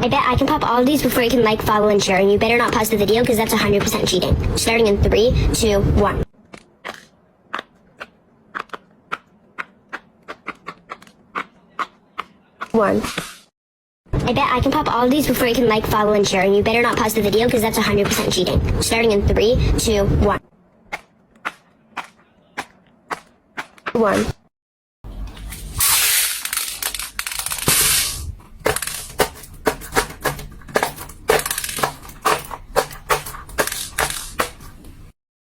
I bet I can pop all of these before you can like, follow, and share, and you better not pause the video because that's 100% cheating. Starting in 3, 2, 1. 1. I bet I can pop all of these before you can like, follow, and share, and you better not pause the video because that's 100% cheating. Starting in 3, 2, 1. 1.